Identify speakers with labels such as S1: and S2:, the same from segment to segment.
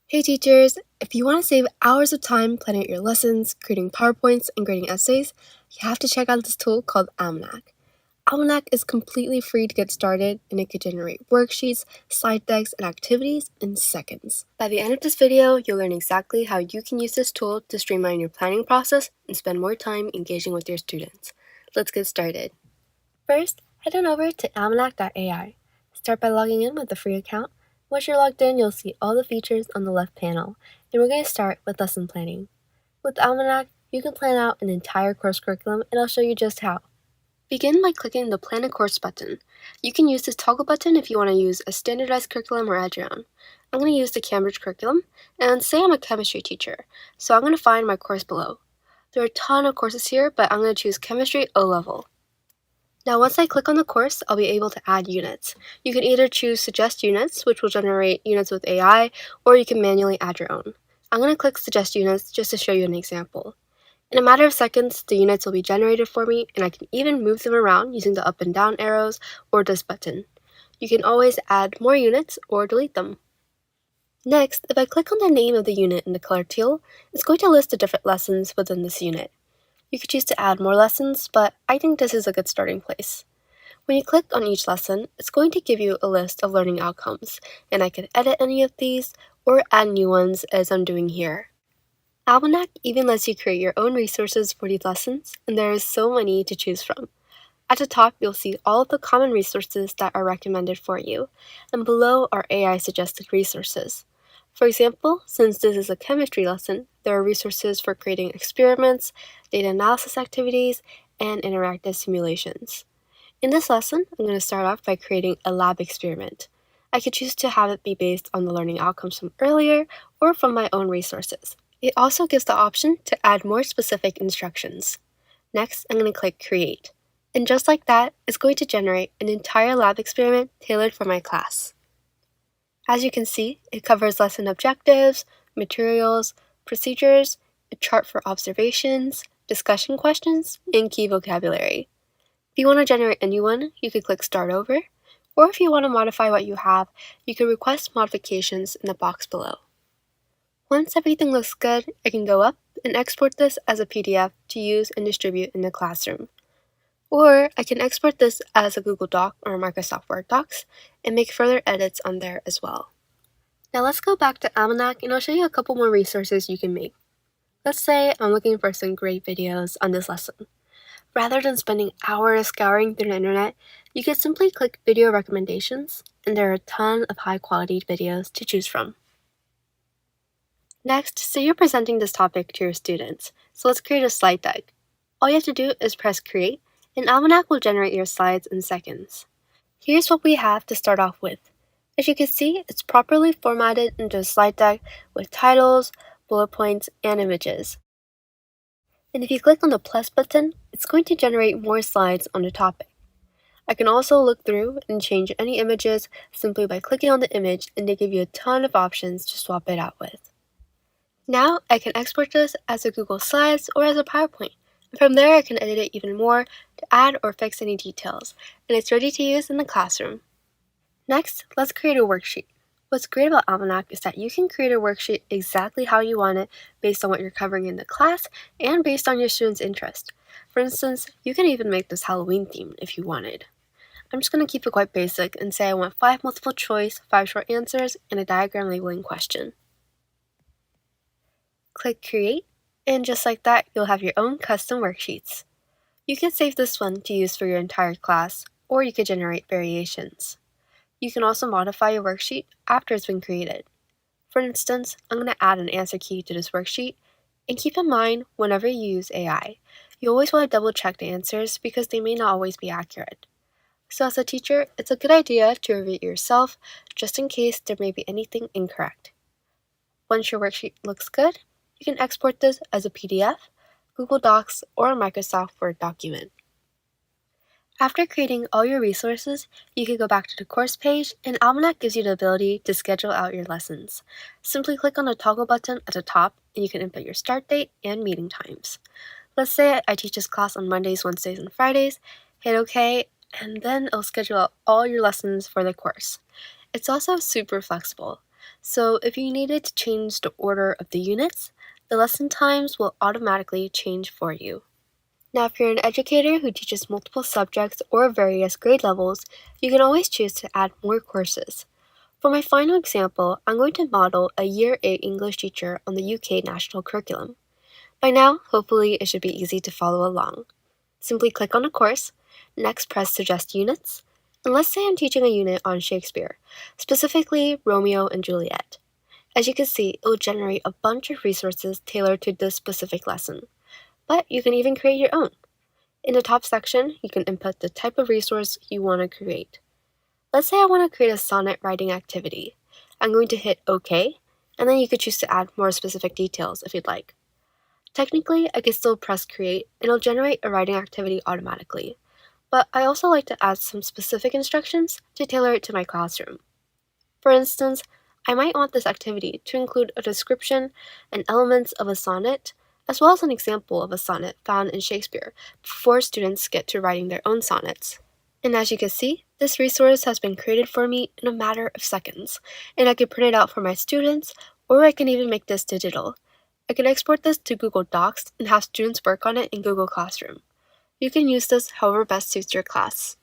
S1: Hey teachers, if you want to save hours of time planning out your lessons, creating PowerPoints, and grading essays, you have to check out this tool called Almanack. Almanack is completely free to get started, and it can generate worksheets, slide decks, and activities in seconds. By the end of this video, you'll learn exactly how you can use this tool to streamline your planning process and spend more time engaging with your students. Let's get started. First, head on over to almanack.ai. Start by logging in with a free account. Once you're logged in, you'll see all the features on the left panel, and we're going to start with lesson planning. With Almanack, you can plan out an entire course curriculum, and I'll show you just how. Begin by clicking the Plan a Course button. You can use this toggle button if you want to use a standardized curriculum or add your own. I'm going to use the Cambridge curriculum, and say I'm a chemistry teacher, so I'm going to find my course below. There are a ton of courses here, but I'm going to choose Chemistry O-Level. Now once I click on the course, I'll be able to add units. You can either choose Suggest Units, which will generate units with AI, or you can manually add your own. I'm going to click Suggest Units just to show you an example. In a matter of seconds, the units will be generated for me, and I can even move them around using the up and down arrows or this button. You can always add more units or delete them. Next, if I click on the name of the unit in the color teal, it's going to list the different lessons within this unit. You could choose to add more lessons, but I think this is a good starting place. When you click on each lesson, it's going to give you a list of learning outcomes, and I can edit any of these or add new ones as I'm doing here. Almanack even lets you create your own resources for these lessons, and there is so many to choose from. At the top, you'll see all of the common resources that are recommended for you, and below are AI suggested resources. For example, since this is a chemistry lesson, there are resources for creating experiments, data analysis activities, and interactive simulations. In this lesson, I'm going to start off by creating a lab experiment. I could choose to have it be based on the learning outcomes from earlier or from my own resources. It also gives the option to add more specific instructions. Next, I'm going to click Create. And just like that, it's going to generate an entire lab experiment tailored for my class. As you can see, it covers lesson objectives, materials, procedures, a chart for observations, discussion questions, and key vocabulary. If you want to generate a new one, you could click Start Over, or if you want to modify what you have, you can request modifications in the box below. Once everything looks good, I can go up and export this as a PDF to use and distribute in the classroom. Or I can export this as a Google Doc or Microsoft Word Docs and make further edits on there as well. Now let's go back to Almanack and I'll show you a couple more resources you can make. Let's say I'm looking for some great videos on this lesson. Rather than spending hours scouring through the internet, you could simply click Video Recommendations, and there are a ton of high-quality videos to choose from. Next, say you're presenting this topic to your students, so let's create a slide deck. All you have to do is press Create, and Almanack will generate your slides in seconds. Here's what we have to start off with. As you can see, it's properly formatted into a slide deck with titles, bullet points, and images. And if you click on the plus button, it's going to generate more slides on the topic. I can also look through and change any images simply by clicking on the image, and they give you a ton of options to swap it out with. Now I can export this as a Google Slides or as a PowerPoint. From there, I can edit it even more to add or fix any details, and it's ready to use in the classroom. Next, let's create a worksheet. What's great about Almanack is that you can create a worksheet exactly how you want it based on what you're covering in the class and based on your students' interest. For instance, you can even make this Halloween themed if you wanted. I'm just going to keep it quite basic and say I want 5 multiple choice, 5 short answers, and a diagram labeling question. Click Create. And just like that, you'll have your own custom worksheets. You can save this one to use for your entire class, or you could generate variations. You can also modify your worksheet after it's been created. For instance, I'm going to add an answer key to this worksheet, and keep in mind, whenever you use AI, you always want to double check the answers because they may not always be accurate. So as a teacher, it's a good idea to review it yourself, just in case there may be anything incorrect. Once your worksheet looks good, you can export this as a PDF, Google Docs, or a Microsoft Word document. After creating all your resources, you can go back to the course page, and Almanack gives you the ability to schedule out your lessons. Simply click on the toggle button at the top, and you can input your start date and meeting times. Let's say I teach this class on Mondays, Wednesdays, and Fridays, hit OK, and then it'll schedule out all your lessons for the course. It's also super flexible. So if you needed to change the order of the units, the lesson times will automatically change for you. Now, if you're an educator who teaches multiple subjects or various grade levels, you can always choose to add more courses. For my final example, I'm going to model a Year 8 English teacher on the UK national curriculum. By now, hopefully it should be easy to follow along. Simply click on a course, next press Suggest Units, and let's say I'm teaching a unit on Shakespeare, specifically Romeo and Juliet. As you can see, it will generate a bunch of resources tailored to this specific lesson. But you can even create your own. In the top section, you can input the type of resource you want to create. Let's say I want to create a sonnet writing activity. I'm going to hit OK, and then you could choose to add more specific details if you'd like. Technically, I could still press Create, and it'll generate a writing activity automatically. But I also like to add some specific instructions to tailor it to my classroom. For instance, I might want this activity to include a description and elements of a sonnet, as well as an example of a sonnet found in Shakespeare before students get to writing their own sonnets. And as you can see, this resource has been created for me in a matter of seconds, and I can print it out for my students, or I can even make this digital. I can export this to Google Docs and have students work on it in Google Classroom. You can use this however best suits your class.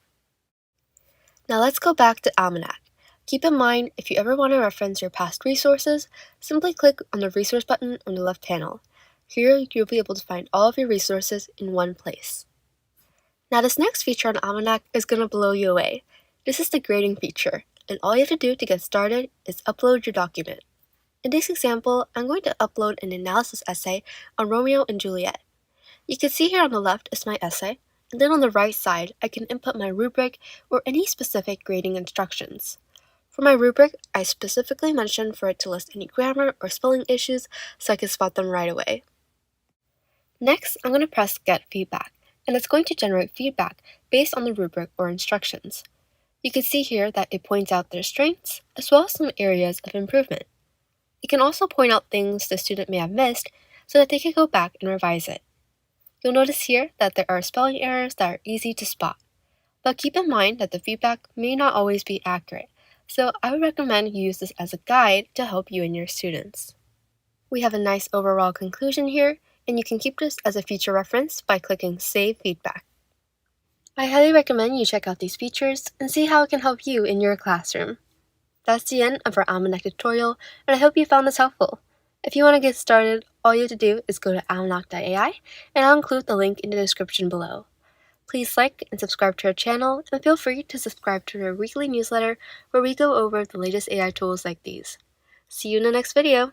S1: Now let's go back to Almanack. Keep in mind, if you ever want to reference your past resources, simply click on the Resource button on the left panel. Here, you'll be able to find all of your resources in one place. Now this next feature on Almanack is going to blow you away. This is the grading feature, and all you have to do to get started is upload your document. In this example, I'm going to upload an analysis essay on Romeo and Juliet. You can see here on the left is my essay, and then on the right side, I can input my rubric or any specific grading instructions. For my rubric, I specifically mentioned for it to list any grammar or spelling issues so I can spot them right away. Next, I'm going to press Get Feedback, and it's going to generate feedback based on the rubric or instructions. You can see here that it points out their strengths as well as some areas of improvement. It can also point out things the student may have missed so that they can go back and revise it. You'll notice here that there are spelling errors that are easy to spot, but keep in mind that the feedback may not always be accurate, so I would recommend you use this as a guide to help you and your students. We have a nice overall conclusion here, and you can keep this as a future reference by clicking Save Feedback. I highly recommend you check out these features and see how it can help you in your classroom. That's the end of our Almanack tutorial, and I hope you found this helpful. If you want to get started, all you have to do is go to almanack.ai, and I'll include the link in the description below. Please like and subscribe to our channel, and feel free to subscribe to our weekly newsletter where we go over the latest AI tools like these. See you in the next video!